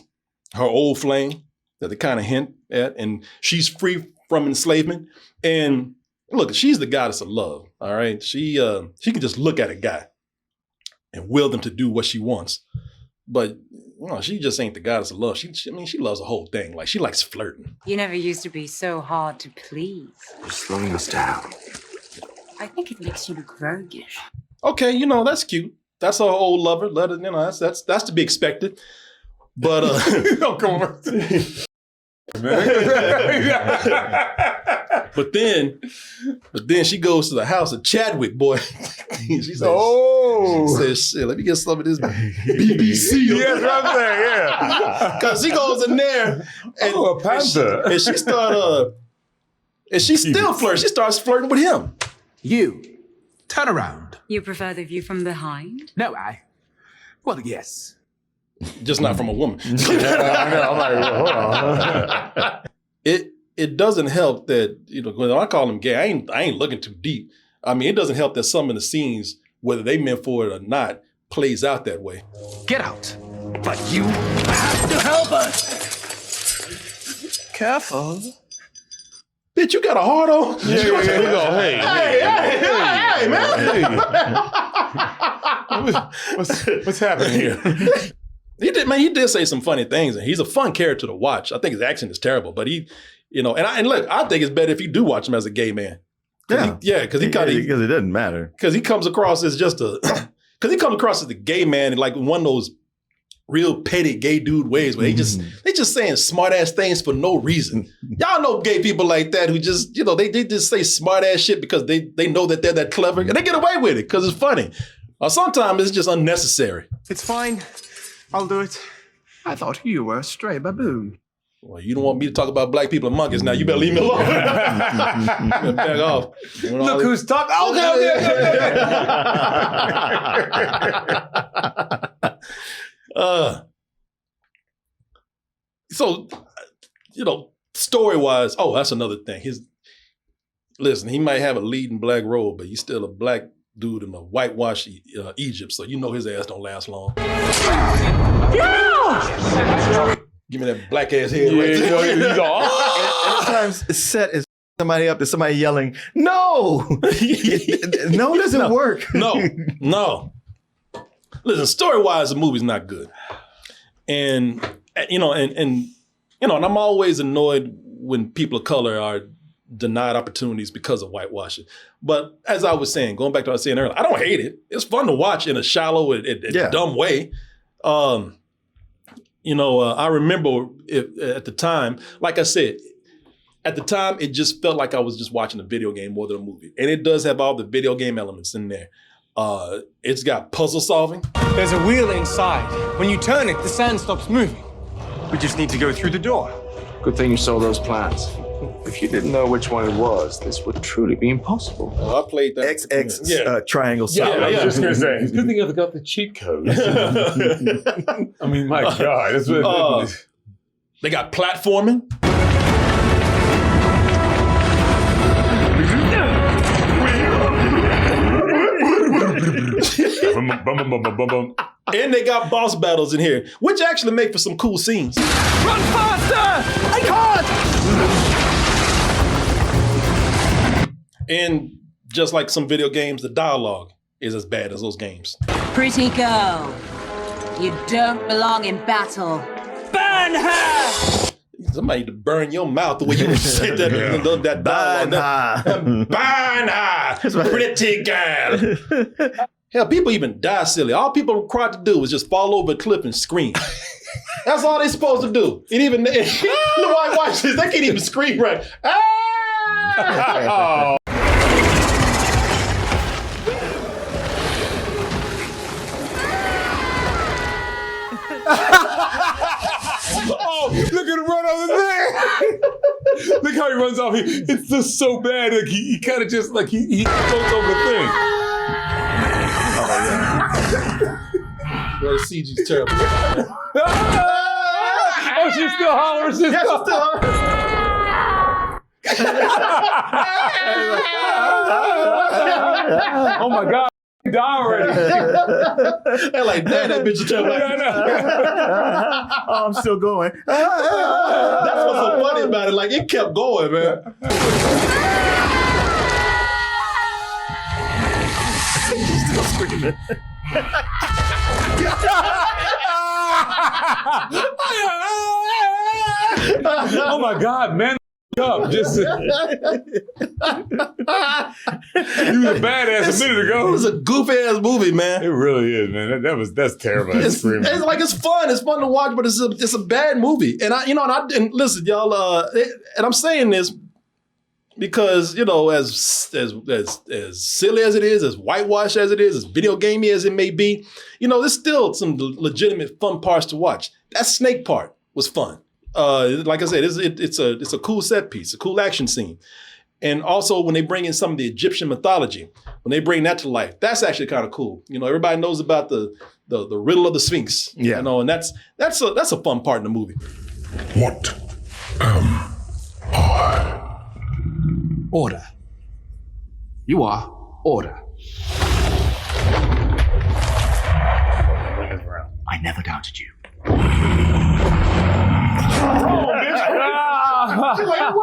Speaker 1: her old flame that they kind of hint at. And she's free from enslavement. And look, she's the goddess of love, all right? She can just look at a guy and will them to do what she wants. But she just ain't the goddess of love. She loves the whole thing. Like, she likes flirting.
Speaker 9: You never used to be so hard to please.
Speaker 10: You're slowing us down.
Speaker 9: I think it makes you look roguish.
Speaker 1: Okay, that's cute. That's her old lover. Let her, that's to be expected. But
Speaker 2: don't come over.
Speaker 1: But then she goes to the house of Chadwick, boy. She says, shit, let me get some of this BBC.
Speaker 2: Yes, what I'm saying, yeah.
Speaker 1: Because she goes in there and,
Speaker 2: a panther.
Speaker 1: and she still flirts. She starts flirting with him.
Speaker 11: You, turn around.
Speaker 9: You prefer the view from behind?
Speaker 11: No, well, yes.
Speaker 1: just not from a woman.
Speaker 2: I know, I'm like, well, hold on.
Speaker 1: It doesn't help that, when I call him gay, I ain't looking too deep. I mean, it doesn't help that some of the scenes, whether they meant for it or not, plays out that way.
Speaker 5: Get out. But you have to help us. Careful.
Speaker 1: Bitch, you got a heart on?
Speaker 2: Yeah. We go, hey, man. What's happening here?
Speaker 1: He did say some funny things, and he's a fun character to watch. I think his accent is terrible, but he, and look, I think it's better if you do watch him as a gay man. Because it
Speaker 3: doesn't matter.
Speaker 1: Because he comes across as just because he comes across as the gay man in like one of those real petty gay dude ways where they just saying smart ass things for no reason. Y'all know gay people like that who just, they just say smart ass shit because they know that they're that clever and they get away with it because it's funny. Or sometimes it's just unnecessary.
Speaker 5: It's fine. I'll do it. I thought you were a stray baboon.
Speaker 1: Well, you don't want me to talk about black people and monkeys now. You better leave me alone. You better back off.
Speaker 2: Look who's talking. Okay.
Speaker 1: So, story-wise, that's another thing. He might have a leading black role, but he's still a black dude in a whitewashed Egypt, so his ass don't last long. Yeah! Give me that black ass head right there.
Speaker 3: And sometimes it's set as somebody up, there's somebody yelling, no! No doesn't work.
Speaker 1: No. Listen, story-wise, the movie's not good. And I'm always annoyed when people of color are denied opportunities because of whitewashing. But as I was saying, going back to what I was saying earlier, I don't hate it. It's fun to watch in a shallow and dumb way. I remember at the time, like I said, at the time, it just felt like I was just watching a video game more than a movie. And it does have all the video game elements in there. It's got puzzle solving.
Speaker 11: There's a wheel inside. When you turn it, the sand stops moving. We just need to go through the door.
Speaker 8: Good thing you saw those plans. If you didn't know which one it was, this would truly be impossible.
Speaker 1: I played that.
Speaker 3: XX triangle.
Speaker 2: I was just going to say, it's a good thing I got the cheat codes. I mean, my God. That's what
Speaker 1: they got platforming. And they got boss battles in here, which actually make for some cool scenes.
Speaker 5: Run faster! I can't!
Speaker 1: And just like some video games, the dialogue is as bad as those games.
Speaker 12: Pretty girl, you don't belong in battle. Burn her!
Speaker 1: Somebody to burn your mouth the way you said that dialogue. Burn her! Pretty girl. Hell, people even die silly. All people are required to do is just fall over a cliff and scream. That's all they're supposed to do. And even the whitewashers, they can't even scream right. Ah!
Speaker 2: Oh, look at him run over there. Look how he runs off. It's just so bad. Like he kind of just like he floats over the thing.
Speaker 1: Well, the CG's terrible.
Speaker 2: Oh, she's still hollering. She's still hollering. Oh my God. Die already.
Speaker 1: They're like, damn, that bitch is terrible.
Speaker 3: Oh, I'm still going.
Speaker 1: That's what's so funny about it. Like, it kept going, man.
Speaker 3: Still screaming.
Speaker 2: Oh my God, man. Up. Just you was a badass a minute ago.
Speaker 1: It was a goofy ass movie, man.
Speaker 2: It really is, man. That's terrible.
Speaker 1: It's like it's fun. It's fun to watch, but it's a bad movie. And and listen, y'all. And I'm saying this because as silly as it is, as whitewashed as it is, as video gamey as it may be, there's still some legitimate fun parts to watch. That snake part was fun. Like I said, it's a cool set piece, a cool action scene. And also when they bring in some of the Egyptian mythology, when they bring that to life, that's actually kind of cool. You know, everybody knows about the riddle of the Sphinx.
Speaker 3: Yeah.
Speaker 1: You know, and that's a fun part in the movie.
Speaker 13: What am I?
Speaker 5: Order. You are order.
Speaker 7: I never doubted you.
Speaker 1: What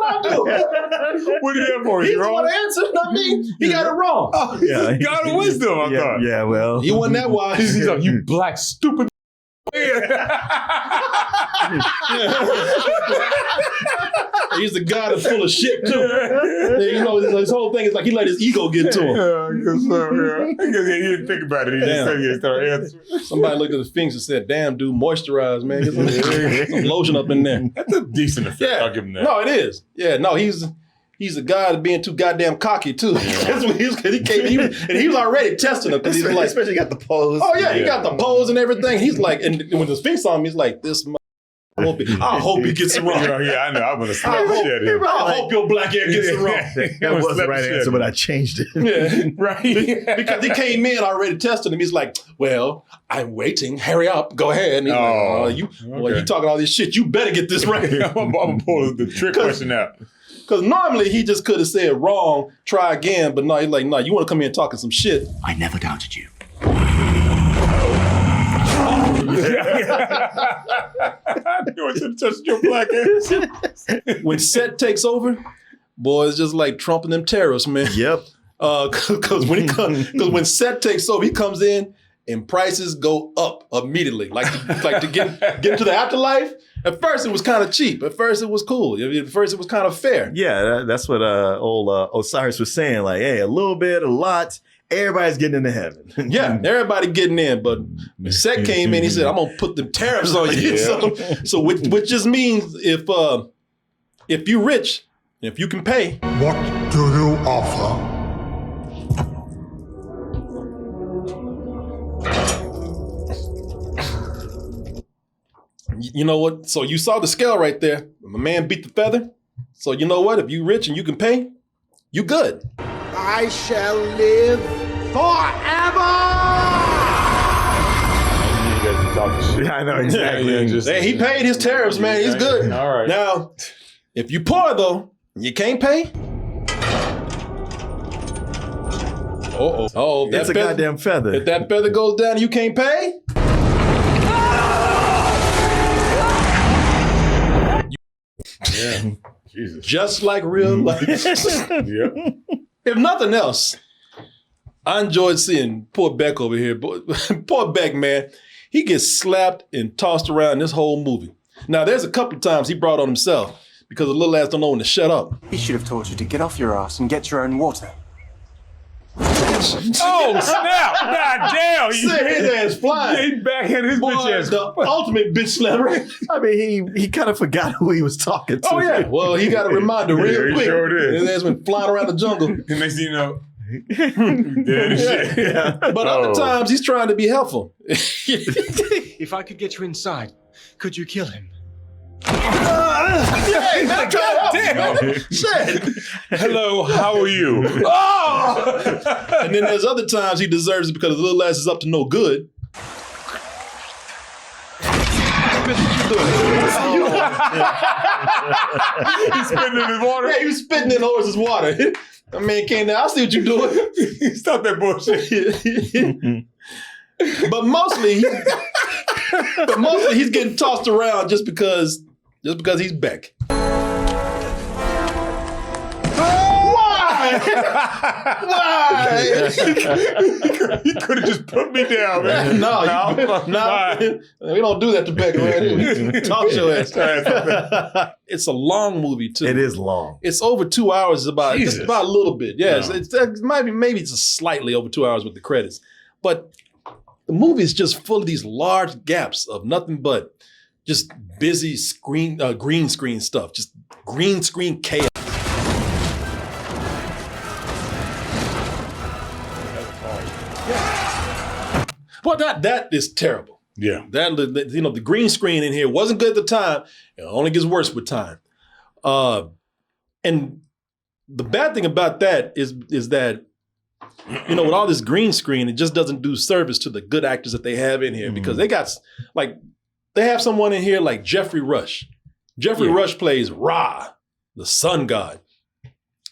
Speaker 1: I do?
Speaker 2: What did he have for you,
Speaker 1: He's the
Speaker 2: wrong?
Speaker 1: one answered, not me. He got it wrong.
Speaker 2: Oh, yeah, God of wisdom, I thought.
Speaker 3: Yeah, well.
Speaker 1: He wasn't that wise.
Speaker 2: He's like, you black, stupid.
Speaker 1: He's the guy that's full of shit too. You know, his whole thing is like he let his ego get to him.
Speaker 2: Yeah, I guess so, yeah. I guess he didn't think about it. He just said he started answering.
Speaker 1: Somebody looked at the Sphinx and said, damn, dude, moisturize, man. Get some lotion up in there.
Speaker 2: That's a decent effect.
Speaker 1: Yeah.
Speaker 2: I'll give him that.
Speaker 1: No, it is. Yeah, no, he's a guy that's being too goddamn cocky too. That's what he was already testing him because he's like,
Speaker 3: especially got the pose.
Speaker 1: oh yeah, he got the pose and everything. He's like, and when the Sphinx on him, he's like, this. I hope he gets it wrong.
Speaker 2: Yeah, I know. I'm gonna slap the shit out of him.
Speaker 1: I hope your black hair gets it wrong.
Speaker 3: That was the right answer, but I changed it.
Speaker 1: Yeah,
Speaker 2: right.
Speaker 1: Because he came in already testing him. He's like, "Well, I'm waiting. Hurry up, go ahead." And he's like, "Oh, you talking all this shit? You better get this right."
Speaker 2: I'm gonna pull the trick question out.
Speaker 1: Because normally he just could have said wrong, try again. But no, he's like, "No, you want to come in talking some shit."
Speaker 7: I never doubted you.
Speaker 2: You should touch your black ass.
Speaker 1: When Set takes over, boy, it's just like Trump and them terrorists, man.
Speaker 3: Yep.
Speaker 1: Because when Set takes over, he comes in and prices go up immediately. Like to get into the afterlife. At first, it was kind of cheap. At first, it was cool. At first, it was kind of fair.
Speaker 3: Yeah, that's what old Osiris was saying. Like, hey, a little bit, a lot. Everybody's getting into heaven.
Speaker 1: Yeah, everybody getting in. But when Set came in, he said, "I'm gonna put the tariffs on you."
Speaker 2: Yeah.
Speaker 1: So which just means if you're rich, if you can pay.
Speaker 13: What do you offer?
Speaker 1: You know what? So you saw the scale right there. My man beat the feather. So you know what? If you rich and you can pay, you good.
Speaker 14: I shall live forever!
Speaker 2: You guys are talking shit.
Speaker 3: Yeah, I know exactly.
Speaker 1: Hey, he paid his tariffs, man. He's good.
Speaker 2: All right.
Speaker 1: Now, if you poor though, you can't pay. Oh,
Speaker 3: That's a goddamn feather.
Speaker 1: If that feather goes down and you can't pay,
Speaker 2: Yeah. Jesus.
Speaker 1: just like real life.
Speaker 2: Yep.
Speaker 1: If nothing else, I enjoyed seeing poor Beck over here. Poor Beck, man. He gets slapped and tossed around this whole movie. Now, there's a couple of times he brought on himself because the little ass don't know when to shut up.
Speaker 11: He should have taught you to get off your ass and get your own water.
Speaker 2: Oh, snap! God damn!
Speaker 1: Sent his ass flying.
Speaker 2: He backhanded his bitch ass.
Speaker 1: The ultimate bitch slammer.
Speaker 3: I mean, he kind of forgot who he was talking to.
Speaker 1: Oh, yeah. Well, he got a reminder real
Speaker 2: he
Speaker 1: quick.
Speaker 2: sure did.
Speaker 1: His ass went flying around the jungle.
Speaker 2: And next thing you know, dead as shit.
Speaker 3: Yeah.
Speaker 1: But other times, he's trying to be helpful.
Speaker 11: If I could get you inside, could you kill him?
Speaker 1: Hey, man,
Speaker 2: damn.
Speaker 1: Shit.
Speaker 2: Hello, how are you?
Speaker 1: Oh! And then there's other times he deserves it because the little ass is up to no good.
Speaker 2: He's spitting in his water.
Speaker 1: Yeah, he was spitting in Horus's water. That man came down. I see what you're doing.
Speaker 2: Stop that bullshit.
Speaker 1: But mostly he's getting tossed around just because he's Beck. Why?
Speaker 2: He could have just put me down, man.
Speaker 1: No, we don't do that to Beck right here. Talk your ass. It's a long movie too.
Speaker 3: It is long.
Speaker 1: It's over 2 hours. Just about a little bit. Yeah,
Speaker 2: No.
Speaker 1: maybe it's just slightly over 2 hours with the credits, but the movie is just full of these large gaps of nothing but just busy green screen stuff, just green screen chaos. Well, that is terrible.
Speaker 2: Yeah.
Speaker 1: The green screen in here wasn't good at the time. It only gets worse with time. And the bad thing about that is that, you know, with all this green screen, it just doesn't do service to the good actors that they have in here because they got, like, they have someone in here like Jeffrey Rush. Jeffrey Rush plays Ra, the sun god.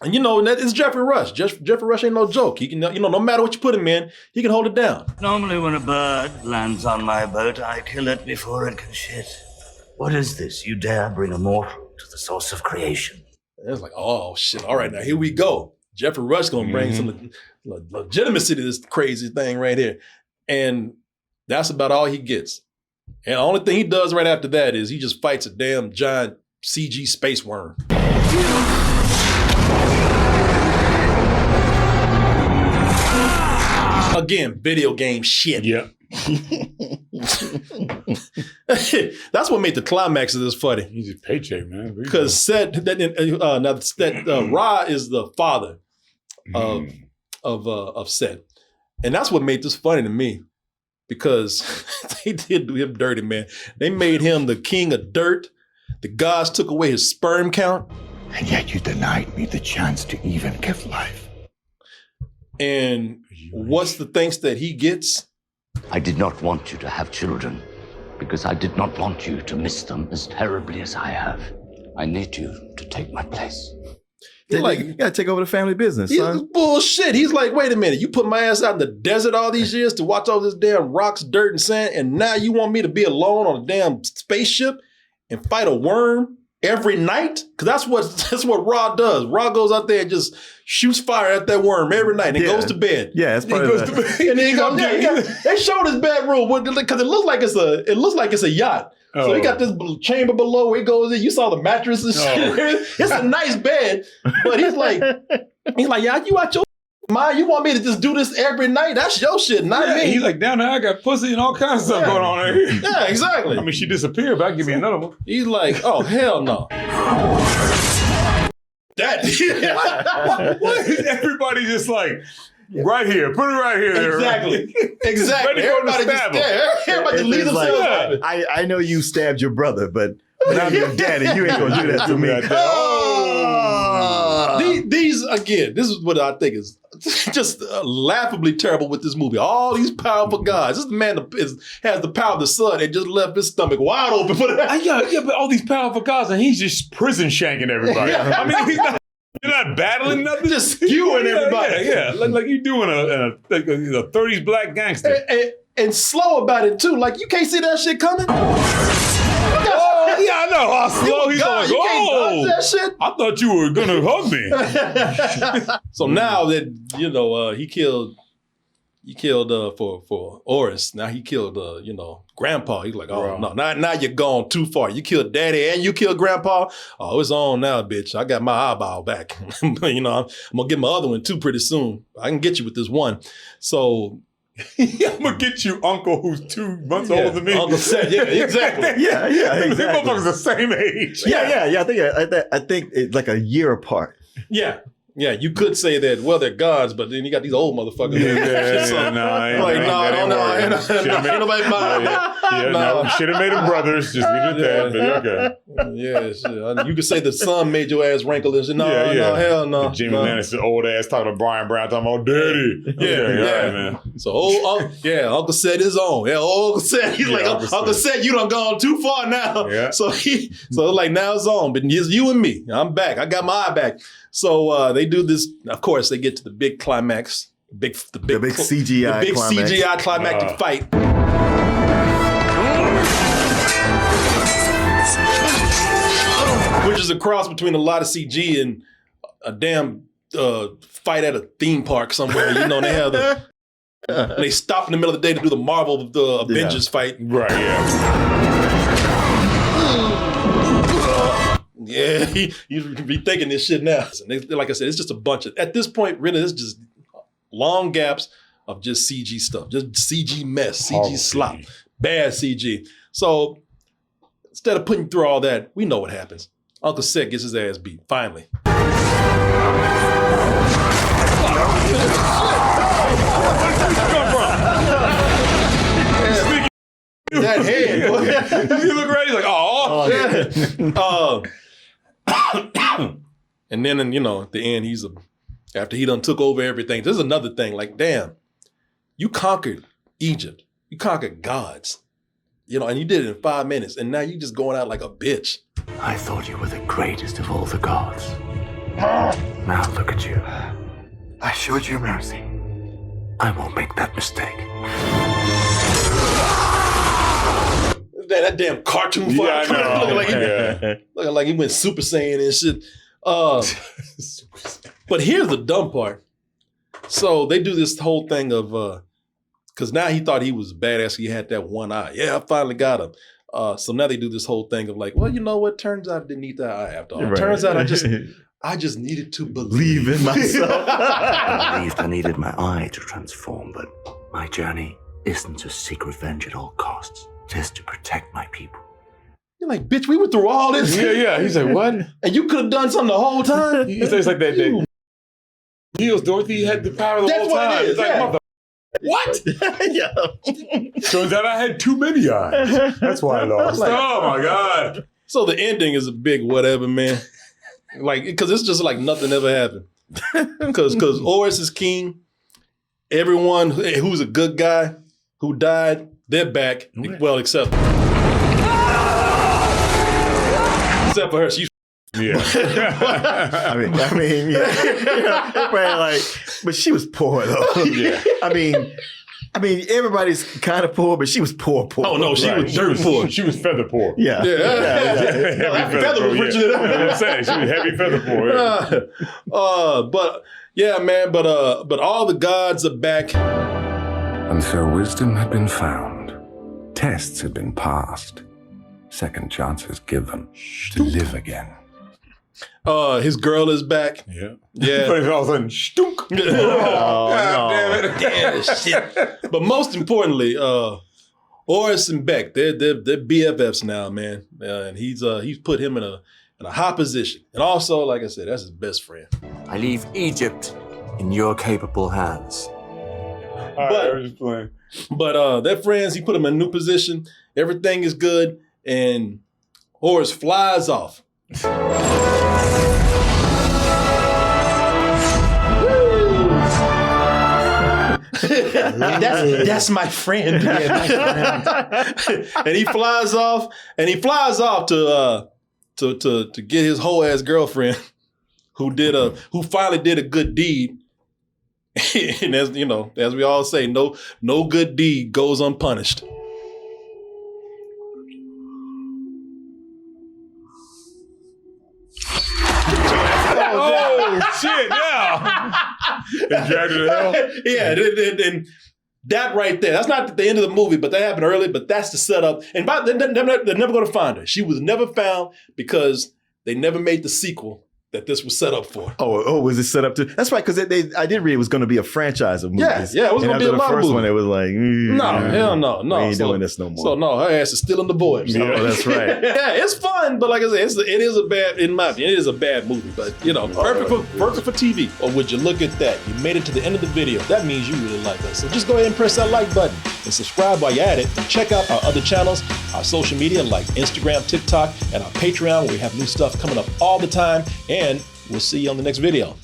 Speaker 1: And you know, it's Jeffrey Rush. Jeffrey Rush ain't no joke. He can, you know, no matter what you put him in, he can hold it down.
Speaker 15: Normally when a bird lands on my boat, I kill it before it can shit. What is this? You dare bring a mortal to the source of creation?
Speaker 1: It's like, oh shit, all right, now here we go. Jeffrey Rush gonna bring some legitimacy to this crazy thing right here. And that's about all he gets. And the only thing he does right after that is he just fights a damn giant CG space worm. Again, video game shit.
Speaker 2: Yeah.
Speaker 1: That's what made the climax of this funny.
Speaker 2: He's a paycheck, man.
Speaker 1: Because Ra is the father of Set. And that's what made this funny to me. Because they did do him dirty, man. They made him the king of dirt. The gods took away his sperm count.
Speaker 7: And yet you denied me the chance to even give life.
Speaker 1: And what's the thanks that he gets?
Speaker 15: I did not want you to have children because I did not want you to miss them as terribly as I have. I need you to take my place.
Speaker 3: He's like, you gotta take over the family business, son.
Speaker 1: Bullshit. He's like, wait a minute, you put my ass out in the desert all these years to watch all this damn rocks, dirt, and sand, and now you want me to be alone on a damn spaceship and fight a worm every night? Because that's what Ra does. Ra goes out there and just shoots fire at that worm every night and goes to bed.
Speaker 3: Yeah, that's part of that.
Speaker 1: And then he goes, they showed his bedroom because it looks like it's a yacht. Oh. So he got this chamber below where he goes in. You saw the mattress and shit. It's a nice bed, but he's like, yeah, you out your mind. You want me to just do this every night? That's your shit, not me.
Speaker 2: He's like, down there I got pussy and all kinds of stuff going on right here.
Speaker 1: Yeah, exactly.
Speaker 2: I mean, she disappeared, but I give me another one.
Speaker 1: He's like, oh hell no.
Speaker 2: What? Everybody just like, right here, put it right here.
Speaker 1: Exactly. Everybody just leave themselves out.
Speaker 3: I know you stabbed your brother, but I'm your daddy. You ain't gonna do that to me.
Speaker 1: These again, this is what I think is just laughably terrible with this movie. All these powerful guys. This man has the power of the sun and just left his stomach wide open for that.
Speaker 2: Yeah, but all these powerful guys and he's just prison shanking everybody. I mean, you're not battling nothing,
Speaker 1: just skewing everybody.
Speaker 2: Yeah. Like you doing a 30s black gangster.
Speaker 1: And slow about it too. Like you can't see that shit coming.
Speaker 2: Yeah, I know how slow he's like,
Speaker 1: oh, that shit.
Speaker 2: I thought you were gonna hug me.
Speaker 1: So now that he killed for Horus. Now he killed Grandpa. He's like, oh no, now you're gone too far. You killed Daddy and you killed Grandpa. Oh, it's on now, bitch. I got my eyeball back. I'm gonna get my other one too pretty soon. I can get you with this one. So.
Speaker 2: I'm gonna get you uncle who's 2 months older than me.
Speaker 1: Uncle Seth, yeah, exactly.
Speaker 3: yeah, exactly.
Speaker 2: These motherfuckers the same age.
Speaker 3: Yeah. I think it's like a year apart.
Speaker 1: Yeah. Yeah, you could say that, well, they're gods, but then you got these old motherfuckers.
Speaker 2: Should have made them brothers. Just leave it at that. But okay.
Speaker 1: Yeah, shit. You could say the sun made your ass wrinkle and shit. No, hell no.
Speaker 2: Jimmy Lannister, old ass, talking to Brian Brown, talking about daddy.
Speaker 1: Yeah, man. So Uncle Seth is on. Yeah, Uncle Seth. He's like, Uncle Seth, you done gone too far now.
Speaker 2: Yeah.
Speaker 1: So like now it's on, but it's you and me. I'm back. I got my eye back. So they do this. Of course, they get to the big climax, the big CGI climactic fight. Which is a cross between a lot of CG and a damn fight at a theme park somewhere. They have they stop in the middle of the day to do the Marvel Avengers fight.
Speaker 2: Right. Yeah.
Speaker 1: Yeah, you be thinking this shit now. Like I said, it's just a bunch of, at this point, really, it's just long gaps of just CG stuff, just CG mess, CG slop, bad CG. So instead of putting through all that, we know what happens. Uncle Seth gets his ass beat, finally. That head.
Speaker 2: You look right, he's like, oh.
Speaker 1: And then, at the end, after he done took over everything, there's another thing, like, damn, you conquered Egypt. You conquered gods. And you did it in 5 minutes, and now you just going out like a bitch.
Speaker 10: I thought you were the greatest of all the gods. Now look at you. I showed you mercy. I won't make that mistake.
Speaker 1: That damn cartoon fire. Looking like he went Super Saiyan and shit. But here's the dumb part. So they do this whole thing of, because now he thought he was badass. He had that one eye. Yeah, I finally got him. So now they do this whole thing of like, well, you know what? Turns out I didn't need that eye after all. Right. Turns out I just needed to believe in myself.
Speaker 10: I believed I needed my eye to transform, but my journey isn't to seek revenge at all costs. It is to protect my people.
Speaker 1: You're like, bitch, we went through all this.
Speaker 2: Yeah. He's like, what?
Speaker 1: And you could have done something the whole time?
Speaker 2: He says like that. Niels Dorothy had the power the whole time.
Speaker 1: That's what it is.
Speaker 2: It's like, mother. What?
Speaker 3: Yeah.
Speaker 2: Turns out I had too many eyes. That's why I lost. Oh my God.
Speaker 1: So the ending is a big whatever, man. Like, because it's just like nothing ever happened. Because Horus is king. Everyone who's a good guy who died, they're back. Well, except for her. She's
Speaker 3: yeah. I mean, yeah. But she was poor though. Yeah. I mean, everybody's kind of poor, but she was poor.
Speaker 1: Oh no, she was dirt poor.
Speaker 2: She was feather poor.
Speaker 3: Yeah.
Speaker 2: Heavy feather was richer than that. I'm saying she was heavy feather poor.
Speaker 1: But yeah, man. But all the gods are back.
Speaker 4: And so wisdom had been found. Tests had been passed. Second chances given to live again.
Speaker 1: His girl is back.
Speaker 2: Yeah.
Speaker 1: Yeah.
Speaker 2: All of a sudden, stunk.
Speaker 1: God damn it. Damn shit. But most importantly, Horus and Beck, they're BFFs now, man. And he's put him in a high position. And also, like I said, that's his best friend.
Speaker 10: I leave Egypt in your capable hands.
Speaker 1: But they're friends. He put him in a new position. Everything is good. And Horus flies off. That's my friend. And he flies off to get his whole ass girlfriend who finally did a good deed. And as we all say, no good deed goes unpunished.
Speaker 2: Oh shit! Yeah. And dragged her to hell.
Speaker 1: Yeah, and that right there. That's not the end of the movie, but that happened early. But that's the setup. And they're never going to find her. She was never found because they never made the sequel that this was set up for.
Speaker 3: Oh, was it set up to? That's right, because I did read it was going to be a franchise of movies.
Speaker 1: Yeah, it was going to be a lot of movies.
Speaker 3: The first one, it was like,
Speaker 1: hell no.
Speaker 3: We ain't doing this no more.
Speaker 1: So no, her ass is still in the void.
Speaker 3: So. Oh, that's right.
Speaker 1: Yeah, it's fun, but like I said, it is a bad movie. But perfect for TV. Or would you look at that? You made it to the end of the video. That means you really like us. So just go ahead and press that like button and subscribe while you're at it. And check out our other channels, our social media like Instagram, TikTok, and our Patreon, where we have new stuff coming up all the time. And we'll see you on the next video.